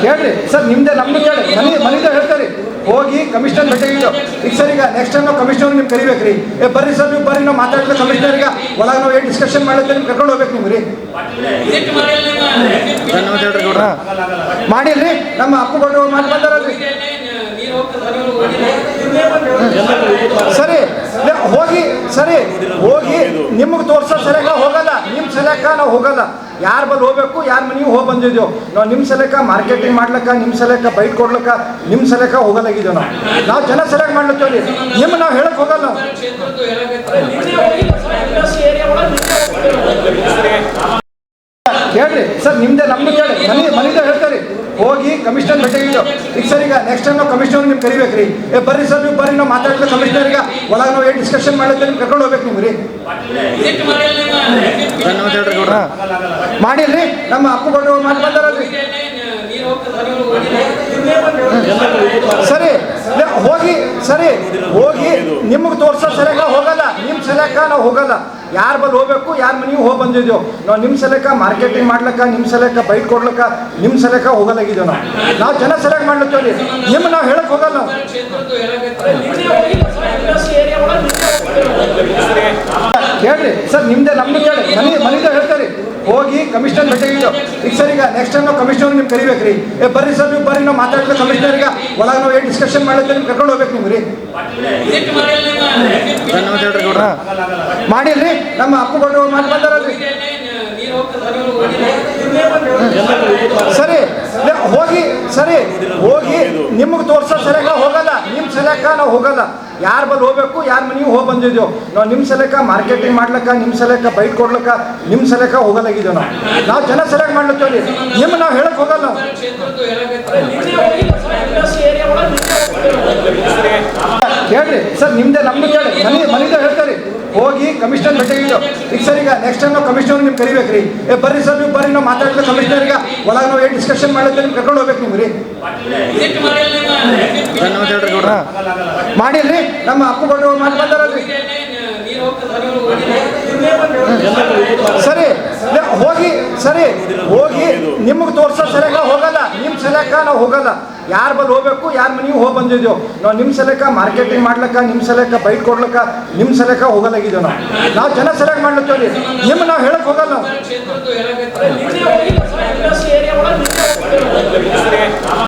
ಹೇಳ್ರಿ ಸರ್, ನಿಮ್ದೆ ನಮ್ದು ಕೇಳಿ ಮನೆಯಿಂದ ಹೇಳ್ತಾರೆ ಹೋಗಿ ಕಮಿಷನರ್ ಭೇಟಿಯಾಗಿದ್ದು. ಈಗ ಸರ್, ಈಗ ನೆಕ್ಸ್ಟ್ ಟೈಮ್ ನಾವು ಕಮಿಷನರ್ ನಿಮ್ಗೆ ಕರಿಬೇಕ್ರಿ. ಬರ್ರಿ ಸರ್, ನೀವು ಬರ್ರಿ, ನಾವು ಮಾತಾಡಿದ ಕಮಿಷನರ್ಗೆ ಒಳಗೆ ನಾವು ಏನು ಡಿಸ್ಕಷನ್ ಮಾಡಿದ್ರೆ ನಿಮ್ಗೆ ಕರ್ಕೊಂಡು ಹೋಗ್ಬೇಕು ನೀವು ರೀ. ಮಾಡಿಲ್ರಿ, ನಮ್ಮ ಅಪ್ಪುಗಳು ಮಾಡಿ ಬಂದಾರಲ್ರಿ. ಸರಿ ಹೋಗಿ, ಸರಿ ಹೋಗಿ ನಿಮಗೆ ತೋರ್ಸೋ ಸಲಕ ಹೋಗಲ್ಲ, ನಿಮ್ಮ ಸಲಕ ನಾವು ಹೋಗಲ್ಲ. ಯಾರ ಬಲ್ಲಿ ಹೋಗ್ಬೇಕು, ಯಾರ ಮನೆಗೆ ಹೋಗಿ ಬಂದಿದ್ದೇವೆ ನಾವು. ನಿಮ್ಮ ಸಲಕ ಮಾರ್ಕೆಟಿಂಗ್ ಮಾಡ್ಲಕ್ಕ, ನಿಮ್ಮ ಸಲಕ ಬೈಟ್ ಕೊಡ್ಲಕ್ಕ, ನಿಮ್ಮ ಸಲಕ ಹೋಗಲಾಗಿದ್ದೇವೆ ನಾವು ಜನ ಸೆಲೆಕ್ಟ್ ಮಾಡ್ಲತ್ತೇವೆ. ನಿಮ್ಮ ನಾವು ಹೇಳಕ್ ಹೋಗಲ್ಲ ನಾವು. ಹೇಳ್ರಿ ಸರ್, ನಿಮ್ದೆ ನಮ್ದು ಕೇಳಿ ಮನೆಯಿಂದ ಹೇಳ್ತಾರೆ ಹೋಗಿ ಕಮಿಷನರ್ ಭೇಟಿಯಾಗಿದ್ದು. ಈಗ ಸರ್, ಈಗ ನೆಕ್ಸ್ಟ್ ಟೈಮ್ ನಾವು ಕಮಿಷನರ್ ನಿಮ್ಗೆ ಕರಿಬೇಕ್ರಿ. ಬರ್ರಿ ಸರ್, ನೀವು ಬರ್ರಿ, ನಾವು ಮಾತಾಡಿದ ಕಮಿಷನರ್ಗೆ ಒಳಗೆ ನಾವು ಏನು ಡಿಸ್ಕಷನ್ ಮಾಡಿದ್ರೆ ನಿಮ್ಗೆ ಕರ್ಕೊಂಡು ಹೋಗ್ಬೇಕು ನೀವು ರೀ. ಮಾಡಿಲ್ರಿ, ನಮ್ಮ ಅಪ್ಪುಗಳು ಮಾಡಿ ಬಂದಾರಲ್ರಿ. ಸರಿ ಹೋಗಿ, ಸರಿ ಹೋಗಿ ನಿಮಗೆ ತೋರ್ಸೋ ಸಲಕ ಹೋಗಲ್ಲ, ನಿಮ್ಮ ಸಲಕ ನಾವು ಹೋಗಲ್ಲ. ಯಾರ ಬಲ್ಲಿ ಹೋಗ್ಬೇಕು, ಯಾರ ಮನೆಗೆ ಹೋಗಿ ಬಂದಿದ್ದೇವೆ ನಾವು. ನಿಮ್ಮ ಸಲಕ ಮಾರ್ಕೆಟಿಂಗ್ ಮಾಡ್ಲಕ್ಕ, ನಿಮ್ಮ ಸಲಕ ಬೈಟ್ ಕೊಡ್ಲಕ್ಕ, ನಿಮ್ಮ ಸಲಕ ಹೋಗಲಾಗಿದ್ದೇವೆ ನಾವು ಜನ ಸೆಲೆಕ್ಟ್ ಮಾಡ್ಲತ್ತೇವೆ. ನಿಮ್ಮ ನಾವು ಹೇಳಕ್ ಹೋಗಲ್ಲ ನಾವು. ಹೇಳ್ರಿ ಸರ್, ನಿಮ್ದೆ ನಮ್ದು ಕೇಳಿ ಮನೆಯಿಂದ ಹೇಳ್ತಾರೆ ಹೋಗಿ ಕಮಿಷನರ್ ಭೇಟಿಯಾಗಿದ್ದು. ಈಗ ಸರ್, ಈಗ ನೆಕ್ಸ್ಟ್ ಟೈಮ್ ನಾವು ಕಮಿಷನರ್ ನಿಮ್ಗೆ ಕರಿಬೇಕ್ರಿ. ಬರ್ರಿ ಸರ್, ನೀವು ಬರ್ರಿ, ನಾವು ಮಾತಾಡಿದ ಕಮಿಷನರ್ಗೆ ಒಳಗೆ ನಾವು ಏನು ಡಿಸ್ಕಷನ್ ಮಾಡಿದ್ರೆ ನಿಮ್ಗೆ ಕರ್ಕೊಂಡು ಹೋಗ್ಬೇಕು ನೀವು ರೀ. ಮಾಡಿಲ್ರಿ, ನಮ್ಮ ಅಪ್ಪುಗಳು ಮಾಡಿ ಬಂದಾರಲ್ರಿ. ಸರಿ ಹೋಗಿ, ಸರಿ ಹೋಗಿ ನಿಮಗೆ ತೋರ್ಸೋ ಸಲಕ ಹೋಗಲ್ಲ, ನಿಮ್ಮ ಸಲಕ ನಾವು ಹೋಗಲ್ಲ. ಯಾರ ಬಲ್ಲಿ ಹೋಗ್ಬೇಕು, ಯಾರ ಮನೆಗೆ ಹೋಗಿ ಬಂದಿದ್ದೇವೆ ನಾವು. ನಿಮ್ಮ ಸಲಕ ಮಾರ್ಕೆಟಿಂಗ್ ಮಾಡ್ಲಕ್ಕ, ನಿಮ್ಮ ಸಲಕ ಬೈಟ್ ಕೊಡ್ಲಕ್ಕ, ನಿಮ್ಮ ಸಲಕ ಹೋಗಲಾಗಿದ್ದೇವೆ ನಾವು ಜನ ಸೆಲೆಕ್ಟ್ ಮಾಡ್ಲತ್ತೇವೆ. ನಿಮ್ಮ ನಾವು ಹೇಳಕ್ ಹೋಗಲ್ಲ ನಾವು. ಹೇಳ್ರಿ ಸರ್, ನಿಮ್ದೆ ನಮ್ದು ಕೇಳಿ ಮನೆಯಿಂದ ಹೇಳ್ತಾರೆ ಹೋಗಿ ಕಮಿಷನರ್ ಭೇಟಿಯಾಗಿದ್ದು. ಈಗ ಸರ್, ಈಗ ನೆಕ್ಸ್ಟ್ ಟೈಮ್ ನಾವು ಕಮಿಷನರ್ ನಿಮ್ಗೆ ಕರಿಬೇಕ್ರಿ. ಬರ್ರಿ ಸರ್, ನೀವು ಬರ್ರಿ, ನಾವು ಮಾತಾಡಿದ ಕಮಿಷನರ್ಗೆ ಒಳಗೆ ನಾವು ಏನು ಡಿಸ್ಕಷನ್ ಮಾಡಿದ್ರೆ ನಿಮ್ಗೆ ಕರ್ಕೊಂಡು ಹೋಗ್ಬೇಕು ನೀವು ರೀ. ಮಾಡಿಲ್ರಿ, ನಮ್ಮ ಅಪ್ಪುಗಳು ಮಾಡಿ ಬಂದಾರಲ್ರಿ. ಸರಿ ಹೋಗಿ, ಸರಿ ಹೋಗಿ ನಿಮಗೆ ತೋರ್ಸೋ ಸಲಕ ಹೋಗಲ್ಲ, ನಿಮ್ಮ ಸಲಕ ನಾವು ಹೋಗಲ್ಲ. ಯಾರ ಬಲ್ಲಿ ಹೋಗ್ಬೇಕು, ಯಾರ ಮನೆಗೆ ಹೋಗಿ ಬಂದಿದ್ದೇವೆ ನಾವು. ನಿಮ್ಮ ಸಲಕ ಮಾರ್ಕೆಟಿಂಗ್ ಮಾಡ್ಲಕ್ಕ, ನಿಮ್ಮ ಸಲಕ ಬೈಟ್ ಕೊಡ್ಲಕ್ಕ, ನಿಮ್ಮ ಸಲಕ ಹೋಗಲಾಗಿದ್ದೇವೆ ನಾವು ಜನ ಸೆಲೆಕ್ಟ್ ಮಾಡ್ಲತ್ತೇವೆ. ನಿಮ್ಮ ನಾವು ಹೇಳಕ್ ಹೋಗಲ್ಲ ನಾವು.